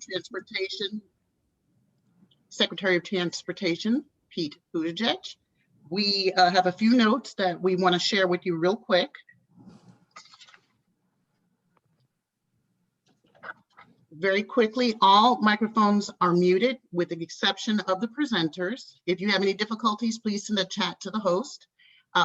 Transportation, Secretary of Transportation, Pete Buttigieg. We have a few notes that we want to share with you real quick. Very quickly, all microphones are muted with the exception of the presenters. If you have any difficulties, please send a chat to the host.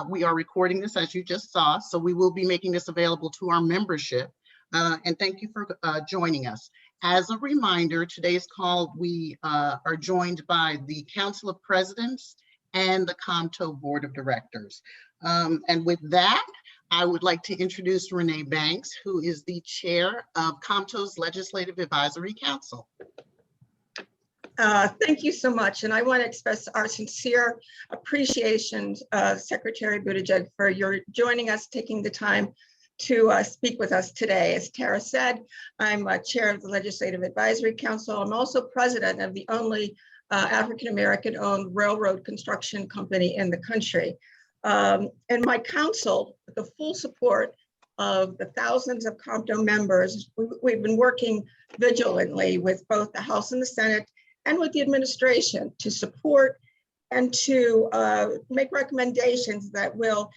We are recording this, as you just saw, so we will be making this available to our membership. And thank you for joining us. As a reminder, today's call, we are joined by the Council of Presidents and the COMTO Board of Directors. And with that, I would like to introduce Renee Banks, who is the chair of COMTO's Legislative Advisory Council. Thank you so much. And I want to express our sincere appreciation, Secretary Buttigieg, for your joining us, taking the time to speak with us today. As Tara said, I'm chair of the Legislative Advisory Council. I'm also president of the only African-American owned railroad construction company in the country. And my council, with the full support of the thousands of COMTO members, we've been working vigilantly with both the House and the Senate and with the administration to support and to make recommendations that will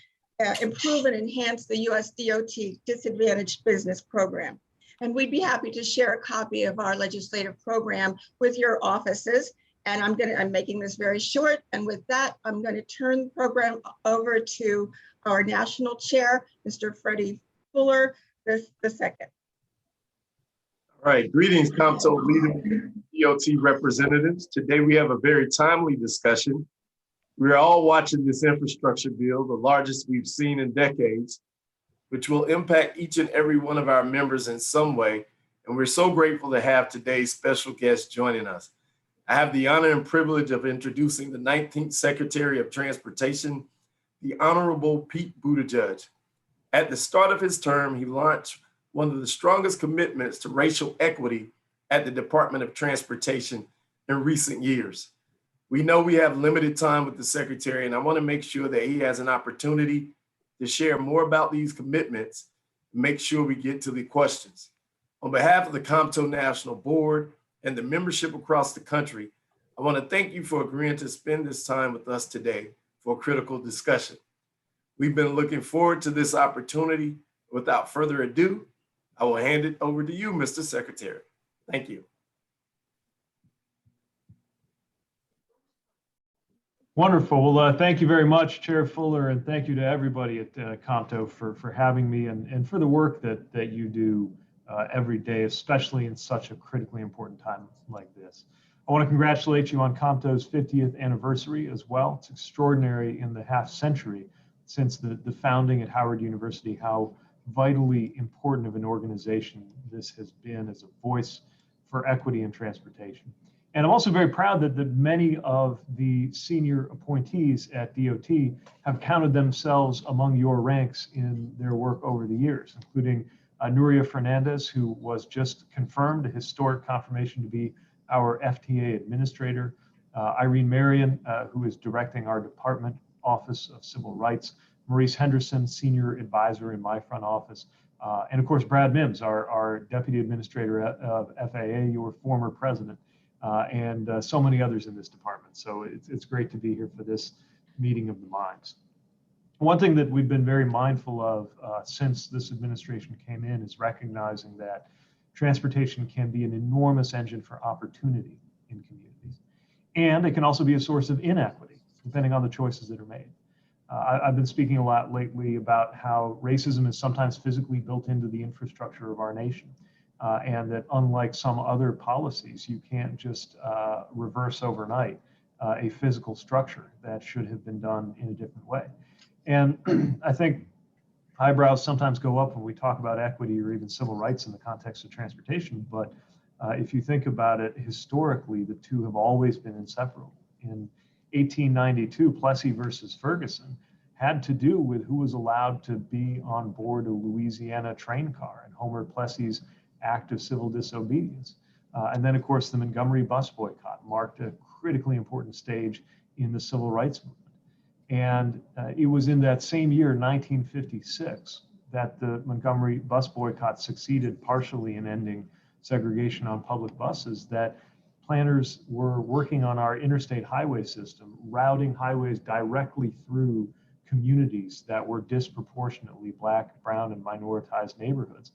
improve and enhance the US DOT Disadvantaged Business Program. And we'd be happy to share a copy of our legislative program with your offices. And I'm making this very short. And with that, I'm going to turn the program over to our national chair, Mr. Freddie Fuller, the second. All right, greetings, COMTO leaders, DOT representatives. Today we have a very timely discussion. We're all watching this infrastructure bill, the largest we've seen in decades, which will impact each and every one of our members in some way. And we're so grateful to have today's special guest joining us. I have the honor and privilege of introducing the 19th Secretary of Transportation, the Honorable Pete Buttigieg. At the start of his term, he launched one of the strongest commitments to racial equity at the Department of Transportation in recent years. We know we have limited time with the Secretary, and I want to make sure that he has an opportunity to share more about these commitments and make sure we get to the questions. On behalf of the COMTO National Board and the membership across the country, I want to thank you for agreeing to spend this time with us today for a critical discussion. We've been looking forward to this opportunity. Without further ado, I will hand it over to you, Mr. Secretary. Thank you. Wonderful. Well, thank you very much, Chair Fuller, and thank you to everybody at COMTO for having me and for the work that you do every day, especially in such a critically important time like this. I want to congratulate you on COMTO's 50th anniversary as well. It's extraordinary in the half century since the founding at Howard University, how vitally important of an organization this has been as a voice for equity in transportation. And I'm also very proud that many of the senior appointees at DOT have counted themselves among your ranks in their work over the years, including Nuria Fernandez, who was just confirmed, a historic confirmation to be our FTA administrator, Irene Marion, who is directing our Department Office of Civil Rights, Maurice Henderson, senior advisor in my front office, and of course, Brad Mims, our deputy administrator of FAA, your former president, and so many others in this department. So it's great to be here for this meeting of the minds. One thing that we've been very mindful of since this administration came in is recognizing that transportation can be an enormous engine for opportunity in communities. And it can also be a source of inequity, depending on the choices that are made. I've been speaking a lot lately about how racism is sometimes physically built into the infrastructure of our nation. And that unlike some other policies, you can't just reverse overnight a physical structure that should have been done in a different way. And I think eyebrows sometimes go up when we talk about equity or even civil rights in the context of transportation. But if you think about it historically, the two have always been inseparable. In 1892, Plessy versus Ferguson had to do with who was allowed to be on board a Louisiana train car and Homer Plessy's act of civil disobedience. And then, of course, the Montgomery bus boycott marked a critically important stage in the civil rights movement. And it was in that same year, 1956, that the Montgomery bus boycott succeeded partially in ending segregation on public buses, that planners were working on our interstate highway system, routing highways directly through communities that were disproportionately Black, brown, and minoritized neighborhoods,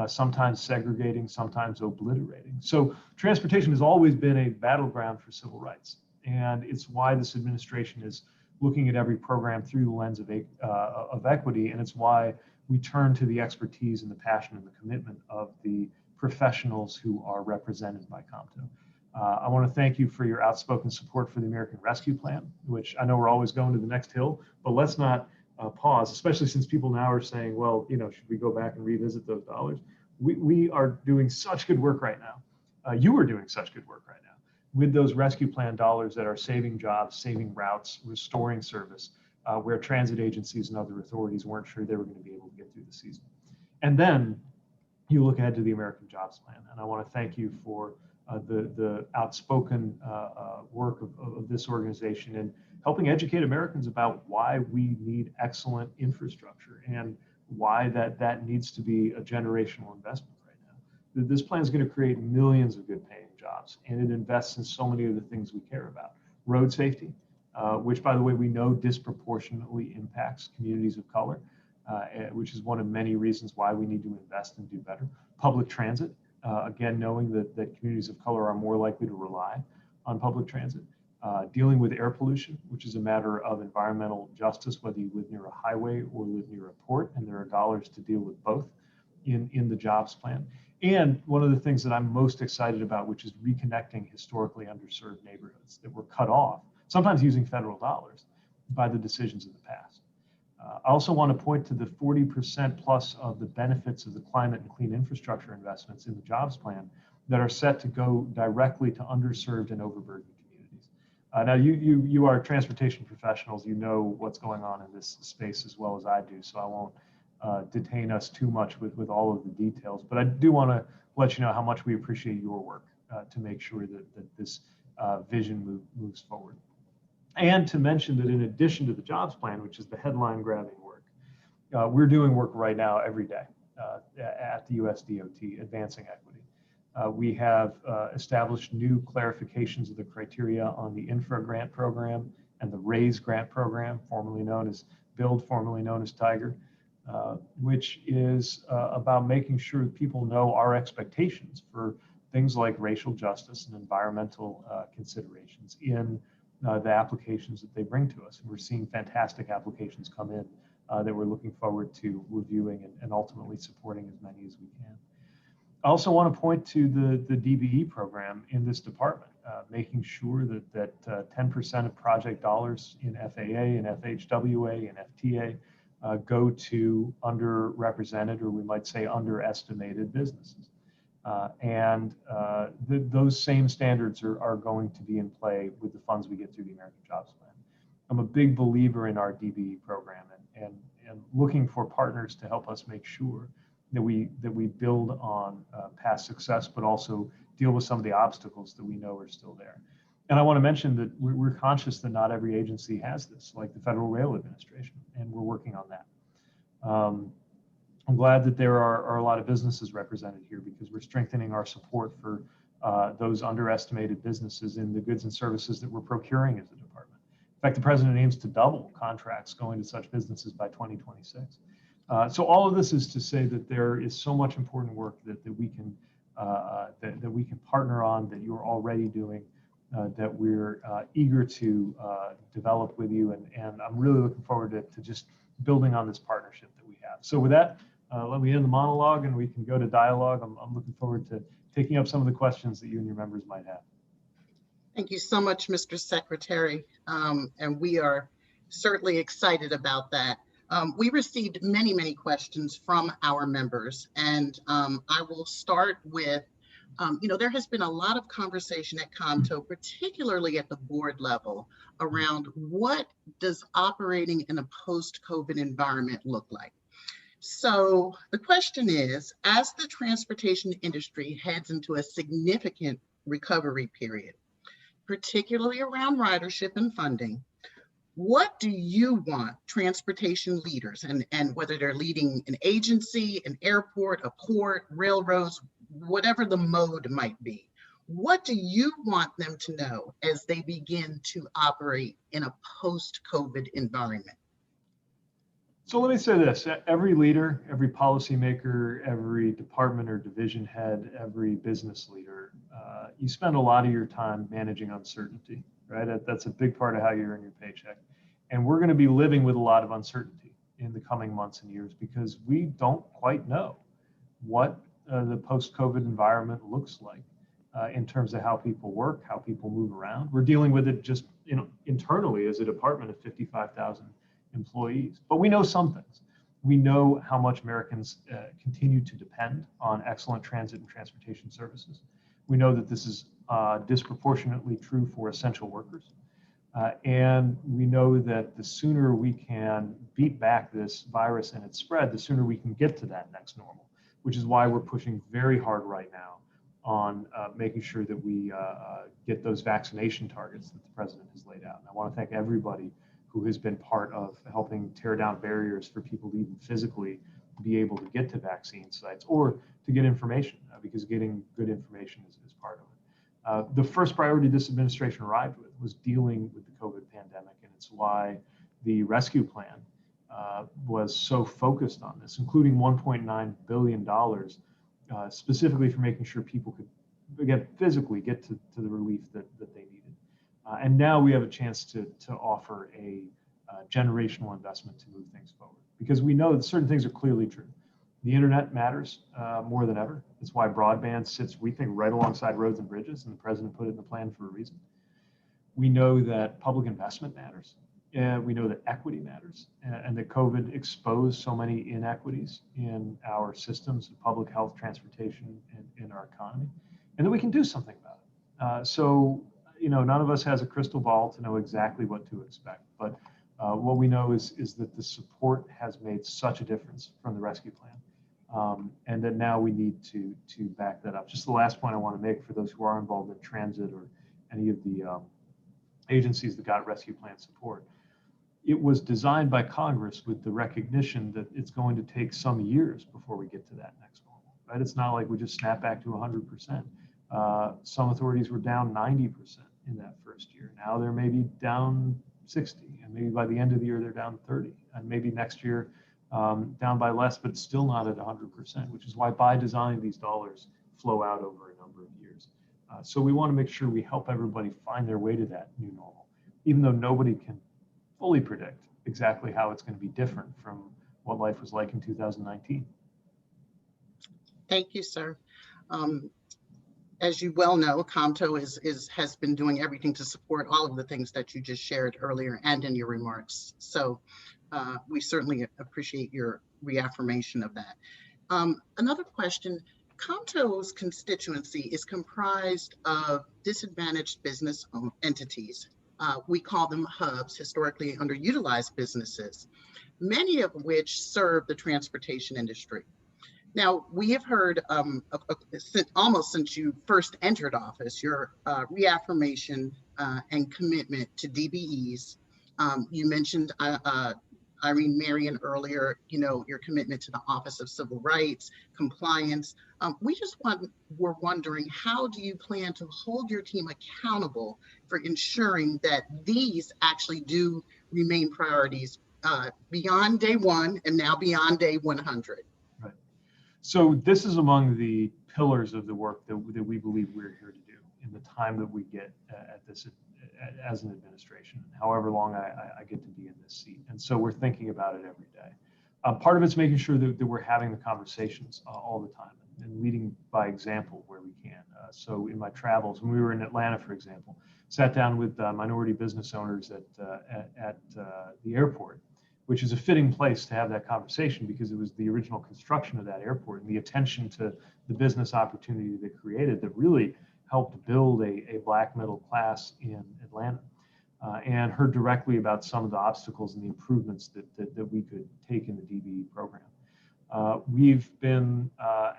sometimes segregating, sometimes obliterating. So transportation has always been a battleground for civil rights. And it's why this administration is looking at every program through the lens of equity. And it's why we turn to the expertise and the passion and the commitment of the professionals who are represented by COMTO. I want to thank you for your outspoken support for the American Rescue Plan, which I know we're always going to the next hill, but let's not pause, especially since people now are saying, well, should we go back and revisit those dollars? We are doing such good work right now. You are doing such good work right now with those rescue plan dollars that are saving jobs, saving routes, restoring service, where transit agencies and other authorities weren't sure they were going to be able to get through the season. And then you look ahead to the American Jobs Plan. And I want to thank you for the outspoken work of this organization in helping educate Americans about why we need excellent infrastructure and why that needs to be a generational investment right now. This plan is going to create millions of good paying jobs, and it invests in so many of the things we care about. Road safety, which, by the way, we know disproportionately impacts communities of color, which is one of many reasons why we need to invest and do better. Public transit, again, knowing that communities of color are more likely to rely on public transit. Dealing with air pollution, which is a matter of environmental justice, whether you live near a highway or live near a port, and there are dollars to deal with both in the jobs plan. And one of the things that I'm most excited about, which is reconnecting historically underserved neighborhoods that were cut off, sometimes using federal dollars, by the decisions of the past. I also want to point to the 40% plus of the benefits of the climate and clean infrastructure investments in the jobs plan that are set to go directly to underserved and overburdened communities. Now, you are transportation professionals. You know what's going on in this space as well as I do, so I won't detain us too much with all of the details. But I do want to let you know how much we appreciate your work to make sure that this vision moves forward. And to mention that in addition to the jobs plan, which is the headline grabbing work, we're doing work right now every day at the US DOT, advancing equity. We have established new clarifications of the criteria on the Infra Grant Program and the RAISE Grant Program, formerly known as BUILD, formerly known as TIGER, which is about making sure that people know our expectations for things like racial justice and environmental considerations in the applications that they bring to us. And we're seeing fantastic applications come in that we're looking forward to reviewing and ultimately supporting as many as we can. I also want to point to the DBE program in this department, making sure that 10% of project dollars in FAA and FHWA and FTA go to underrepresented, or we might say underestimated businesses. Those same standards are going to be in play with the funds we get through the American Jobs Plan. I'm a big believer in our DBE program and looking for partners to help us make sure that we build on past success, but also deal with some of the obstacles that we know are still there. And I want to mention that we're conscious that not every agency has this, like the Federal Rail Administration, and we're working on that. I'm glad that there are a lot of businesses represented here because we're strengthening our support for those underestimated businesses in the goods and services that we're procuring as a department. In fact, the president aims to double contracts going to such businesses by 2026. So all of this is to say that there is so much important work that we can partner on, that you're already doing, that we're eager to develop with you, and I'm really looking forward to just building on this partnership that we have. So with that, let me end the monologue and we can go to dialogue. I'm looking forward to taking up some of the questions that you and your members might have. Thank you so much, Mr. Secretary. And we are certainly excited about that. We received many questions from our members, and I will start with, there has been a lot of conversation at COMTO, particularly at the board level, around what does operating in a post-COVID environment look like? So the question is, as the transportation industry heads into a significant recovery period, particularly around ridership and funding, what do you want transportation leaders, and whether they're leading an agency, an airport, a port, railroads, whatever the mode might be. What do you want them to know as they begin to operate in a post-COVID environment? So let me say this, every leader, every policymaker, every department or division head, every business leader, you spend a lot of your time managing uncertainty, right? That's a big part of how you earn your paycheck. And we're going to be living with a lot of uncertainty in the coming months and years because we don't quite know what the post-COVID environment looks like in terms of how people work, how people move around. We're dealing with it just internally as a department of 55,000 employees. But we know some things. We know how much Americans continue to depend on excellent transit and transportation services. We know that this is disproportionately true for essential workers. And we know that the sooner we can beat back this virus and its spread, the sooner we can get to that next normal, which is why we're pushing very hard right now on making sure that we get those vaccination targets that the president has laid out. And I want to thank everybody who has been part of helping tear down barriers for people to even physically be able to get to vaccine sites or to get information, because getting good information is part of it. The first priority this administration arrived with was dealing with the COVID pandemic, and it's why the rescue plan was so focused on this, including $1.9 billion specifically for making sure people could, again, physically get to the relief that they needed. And now we have a chance to offer a generational investment to move things forward, because we know that certain things are clearly true. The internet matters more than ever. That's why broadband sits, we think, right alongside roads and bridges, and the president put it in the plan for a reason. We know that public investment matters. We know that equity matters, and that COVID exposed so many inequities in our systems of public health, transportation, and in our economy, and that we can do something about it. So, none of us has a crystal ball to know exactly what to expect, but what we know is that the support has made such a difference from the rescue plan, and that now we need to back that up. Just the last point I want to make for those who are involved in transit or any of the agencies that got rescue plan support. It was designed by Congress with the recognition that it's going to take some years before we get to that next normal, right? It's not like we just snap back to 100%. Some authorities were down 90% in that first year. Now they're maybe down 60, and maybe by the end of the year they're down 30, and maybe next year down by less, but it's still not at 100%, which is why by design these dollars flow out over a number of years. So we want to make sure we help everybody find their way to that new normal, even though nobody can fully predict exactly how it's going to be different from what life was like in 2019. Thank you, sir. As you well know, COMTO has been doing everything to support all of the things that you just shared earlier and in your remarks. So we certainly appreciate your reaffirmation of that. Another question, COMTO's constituency is comprised of disadvantaged business entities. We call them hubs, historically underutilized businesses, many of which serve the transportation industry. Now, we have heard almost since you first entered office, your reaffirmation and commitment to DBEs. You mentioned Irene Marion earlier, your commitment to the Office of Civil Rights, compliance. We're wondering, how do you plan to hold your team accountable for ensuring that these actually do remain priorities beyond day one and now beyond day 100? Right. So this is among the pillars of the work that we believe we're here to do in the time that we get at this as an administration, however long I get to be in this seat. And so we're thinking about it every day. Part of it's making sure that we're having the conversations all the time and leading by example where we can. So in my travels, when we were in Atlanta, for example, sat down with minority business owners at the airport, which is a fitting place to have that conversation because it was the original construction of that airport and the attention to the business opportunity that created that really helped build a Black middle class in Atlanta, and heard directly about some of the obstacles and the improvements that we could take in the DBE program. We've been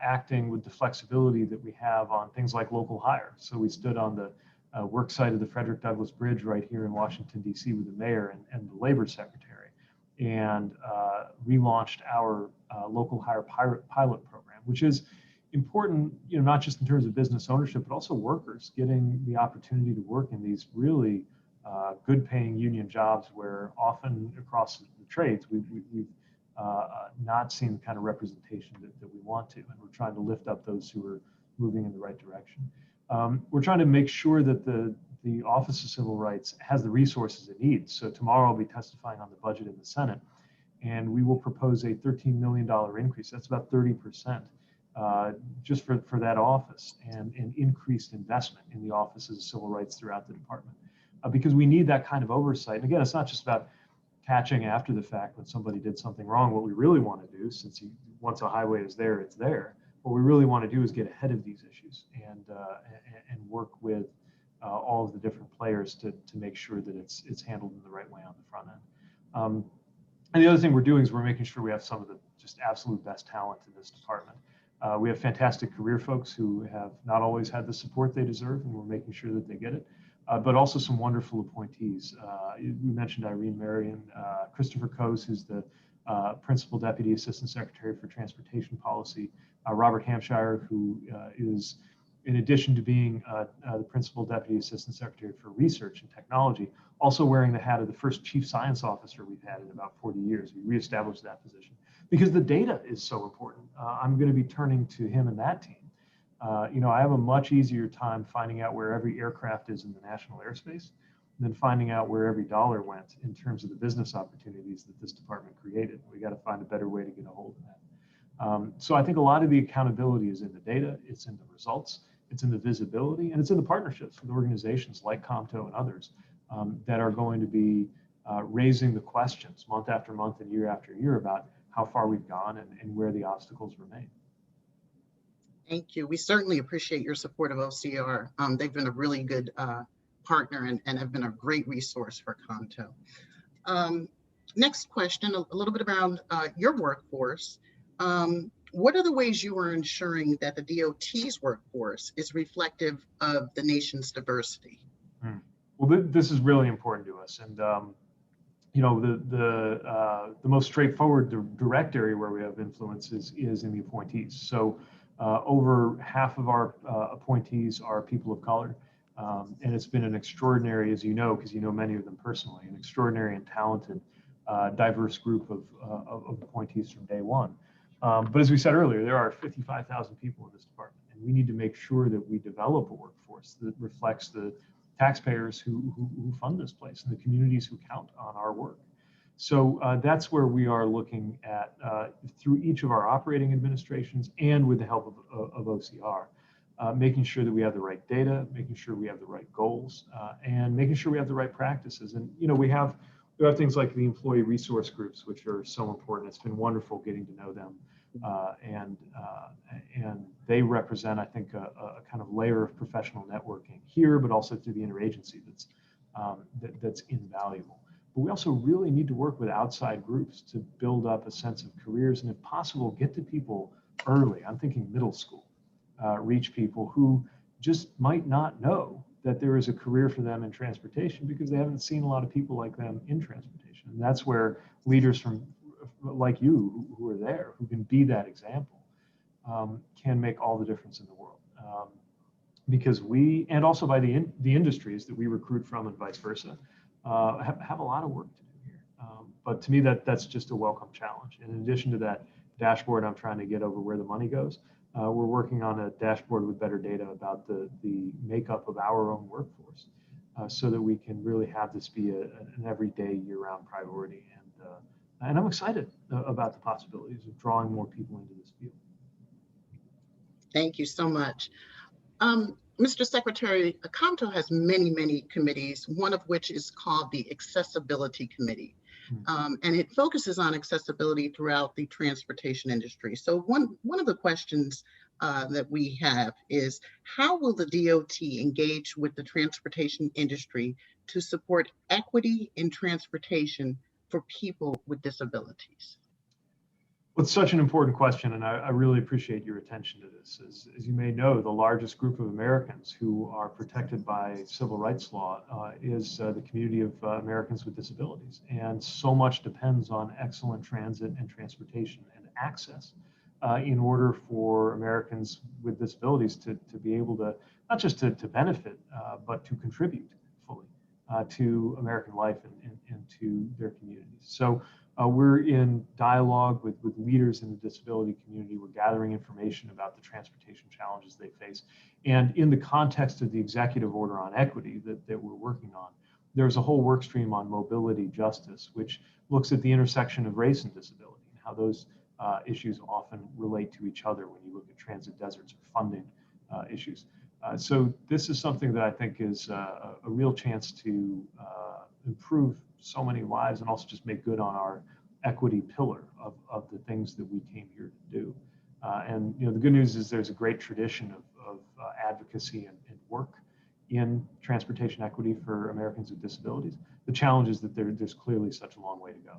acting with the flexibility that we have on things like local hire. So we stood on the work site of the Frederick Douglass Bridge right here in Washington, D.C. with the mayor and the labor secretary, and relaunched our local hire pilot program, which is important, not just in terms of business ownership, but also workers getting the opportunity to work in these really good paying union jobs where often across the trades, we've not seen the kind of representation that we want to, and we're trying to lift up those who are moving in the right direction. We're trying to make sure that the Office of Civil Rights has the resources it needs. So tomorrow I'll be testifying on the budget in the Senate, and we will propose a $13 million increase. That's about 30%. Just for that office, and increased investment in the offices of civil rights throughout the department, because we need that kind of oversight. And again, it's not just about catching after the fact when somebody did something wrong. What we really want to do, since once a highway is there, it's there. What we really want to do is get ahead of these issues and work with all of the different players to make sure that it's handled in the right way on the front end. And the other thing we're doing is we're making sure we have some of the just absolute best talent in this department. We have fantastic career folks who have not always had the support they deserve, and we're making sure that they get it, but also some wonderful appointees. We mentioned Irene Marion, Christopher Coase, who's the Principal Deputy Assistant Secretary for Transportation Policy, Robert Hampshire, who is, in addition to being the Principal Deputy Assistant Secretary for Research and Technology, also wearing the hat of the first Chief Science Officer we've had in about 40 years. We reestablished that position because the data is so important. I'm going to be turning to him and that team. I have a much easier time finding out where every aircraft is in the national airspace than finding out where every dollar went in terms of the business opportunities that this department created. We got to find a better way to get a hold of that. So I think a lot of the accountability is in the data, it's in the results, it's in the visibility, and it's in the partnerships with organizations like COMTO and others that are going to be raising the questions month after month and year after year about how far we've gone and where the obstacles remain. Thank you. We certainly appreciate your support of OCR. They've been a really good partner and have been a great resource for COMTO. Next question, a little bit around your workforce. What are the ways you are ensuring that the DOT's workforce is reflective of the nation's diversity? Well, this is really important to us. And the most straightforward direct area where we have influence is in the appointees. So over half of our appointees are people of color. And it's been an extraordinary, as you know, because you know many of them personally, an extraordinary and talented, diverse group of appointees from day one. But as we said earlier, there are 55,000 people in this department, and we need to make sure that we develop a workforce that reflects the taxpayers who fund this place and the communities who count on our work. So that's where we are looking at through each of our operating administrations and with the help of OCR, making sure that we have the right data, making sure we have the right goals, and making sure we have the right practices. And we have things like the employee resource groups, which are so important. It's been wonderful getting to know them, and they represent, I think, a kind of layer of professional networking here, but also through the interagency that's invaluable. But we also really need to work with outside groups to build up a sense of careers, and if possible, get to people early. I'm thinking middle school, reach people who just might not know that there is a career for them in transportation because they haven't seen a lot of people like them in transportation. And that's where leaders like you who are there, who can be that example, can make all the difference in the world. Because we, and also by the industries that we recruit from and vice versa, have a lot of work to do here. But to me, that's just a welcome challenge. And in addition to that dashboard, I'm trying to get over where the money goes. We're working on a dashboard with better data about the makeup of our own workforce, so that we can really have this be an everyday, year-round priority. And I'm excited about the possibilities of drawing more people into this field. Thank you so much. Mr. Secretary, COMTO has many, many committees, one of which is called the Accessibility Committee. And it focuses on accessibility throughout the transportation industry. So one of the questions that we have is, how will the DOT engage with the transportation industry to support equity in transportation for people with disabilities? Well, it's such an important question, and I really appreciate your attention to this. As you may know, the largest group of Americans who are protected by civil rights law is the community of Americans with disabilities. And so much depends on excellent transit and transportation and access in order for Americans with disabilities to be able to, not just to benefit, but to contribute fully to American life and to their communities. So we're in dialogue with leaders in the disability community. We're gathering information about the transportation challenges they face. And in the context of the executive order on equity that we're working on, there's a whole work stream on mobility justice, which looks at the intersection of race and disability and how those issues often relate to each other when you look at transit deserts or funding issues. So this is something that I think is a real chance to improve so many lives and also just make good on our equity pillar of the things that we came here to do. And you know, the good news is there's a great tradition of advocacy and work in transportation equity for Americans with disabilities. The challenge is that there's clearly such a long way to go.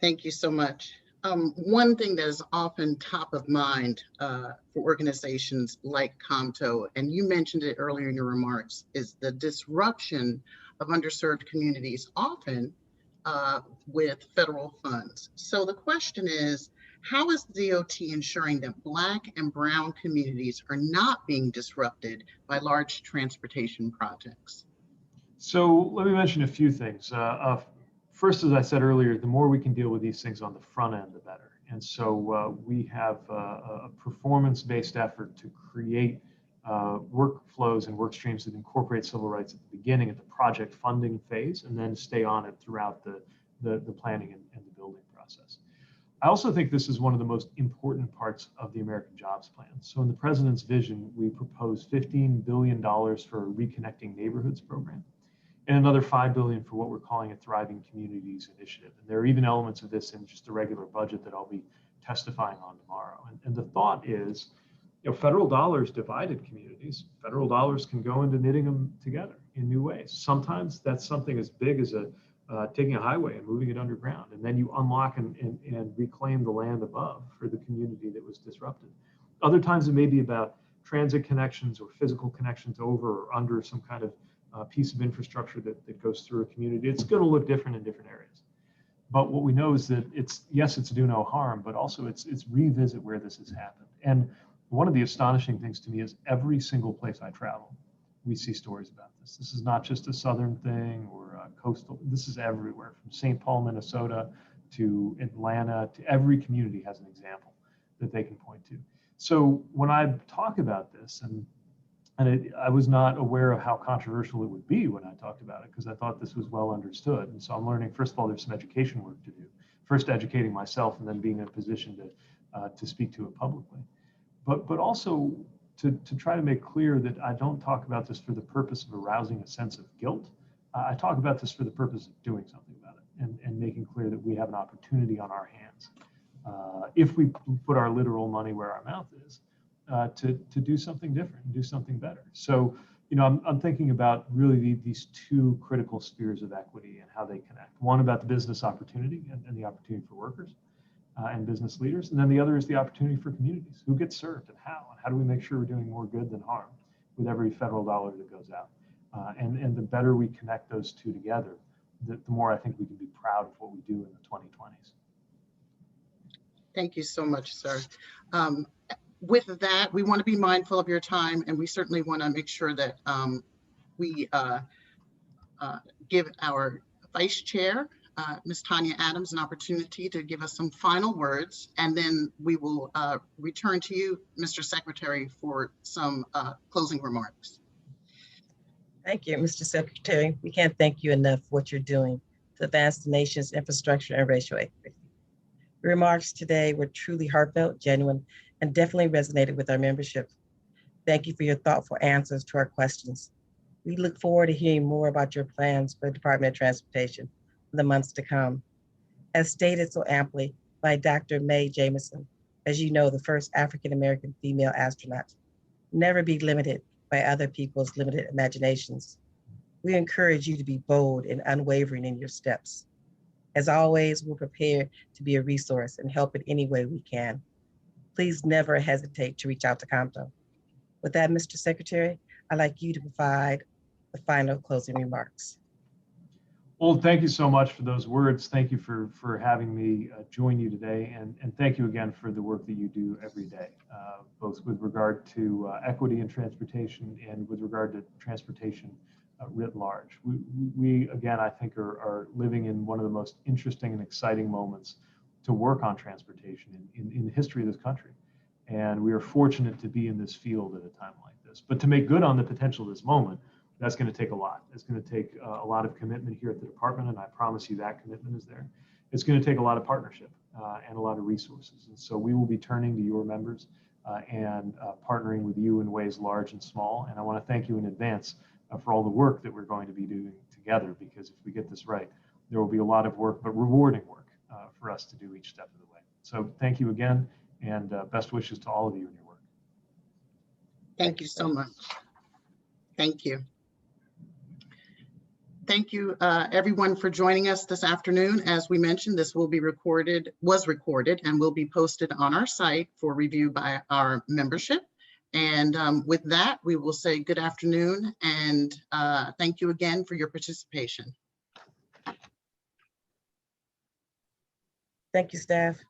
Thank you so much. One thing that is often top of mind for organizations like COMTO, and you mentioned it earlier in your remarks, is the disruption of underserved communities, often with federal funds. So the question is, how is DOT ensuring that Black and Brown communities are not being disrupted by large transportation projects? So let me mention a few things. First, as I said earlier, the more we can deal with these things on the front end, the better. And so we have a performance-based effort to create workflows and work streams that incorporate civil rights at the beginning, at the project funding phase, and then stay on it throughout the planning and the building process. I also think this is one of the most important parts of the American Jobs Plan. So in the president's vision, we propose $15 billion for a Reconnecting Neighborhoods program, and another $5 billion for what we're calling a Thriving Communities Initiative. And there are even elements of this in just the regular budget that I'll be testifying on tomorrow. And the thought is, you know, federal dollars divided communities. Federal dollars can go into knitting them together in new ways. Sometimes that's something as big as taking a highway and moving it underground, and then you unlock and reclaim the land above for the community that was disrupted. Other times it may be about transit connections or physical connections over or under some kind of piece of infrastructure that goes through a community. It's going to look different in different areas. But what we know is that it's do no harm, but also it's revisit where this has happened. And one of the astonishing things to me is every single place I travel, we see stories about this. This is not just a Southern thing or coastal. This is everywhere, from St. Paul, Minnesota to Atlanta, to every community has an example that they can point to. So when I talk about this, and I was not aware of how controversial it would be when I talked about it, because I thought this was well understood. And so I'm learning, first of all, there's some education work to do. First educating myself, and then being in a position to speak to it publicly. But also to try to make clear that I don't talk about this for the purpose of arousing a sense of guilt. I talk about this for the purpose of doing something about it and making clear that we have an opportunity on our hands, if we put our literal money where our mouth is, to do something different and do something better. So, you know, I'm thinking about really these two critical spheres of equity and how they connect. One about the business opportunity and the opportunity for workers and business leaders. And then the other is the opportunity for communities. Who gets served and how do we make sure we're doing more good than harm with every federal dollar that goes out? And the better we connect those two together, the more I think we can be proud of what we do in the 2020s. Thank you so much, sir. With that, we want to be mindful of your time, and we certainly want to make sure that we give our Vice Chair, Ms. Tanya Adams, an opportunity to give us some final words, and then we will return to you, Mr. Secretary, for some closing remarks. Thank you, Mr. Secretary. We can't thank you enough for what you're doing to advance the nation's infrastructure and racial equity. Your remarks today were truly heartfelt, genuine, and definitely resonated with our membership. Thank you for your thoughtful answers to our questions. We look forward to hearing more about your plans for the Department of Transportation in the months to come. As stated so amply by Dr. Mae Jameson, as you know, the first African-American female astronaut, never be limited by other people's limited imaginations. We encourage you to be bold and unwavering in your steps. As always, we're prepared to be a resource and help in any way we can. Please never hesitate to reach out to COMTO. With that, Mr. Secretary, I'd like you to provide the final closing remarks. Well, thank you so much for those words. Thank you for having me join you today. And thank you again for the work that you do every day, both with regard to equity in transportation and with regard to transportation writ large. We again, I think, are living in one of the most interesting and exciting moments to work on transportation in the history of this country. And we are fortunate to be in this field at a time like this. But to make good on the potential of this moment, that's going to take a lot. It's going to take a lot of commitment here at the department, and I promise you that commitment is there. It's going to take a lot of partnership and a lot of resources. And so we will be turning to your members and partnering with you in ways large and small. And I want to thank you in advance for all the work that we're going to be doing together, because if we get this right, there will be a lot of work, but rewarding work for us to do each step of the way. So thank you again, and best wishes to all of you in your work. Thank you so much. Thank you. Thank you, everyone, for joining us this afternoon. As we mentioned, this will be was recorded, and will be posted on our site for review by our membership. And with that, we will say good afternoon, and thank you again for your participation. Thank you, staff.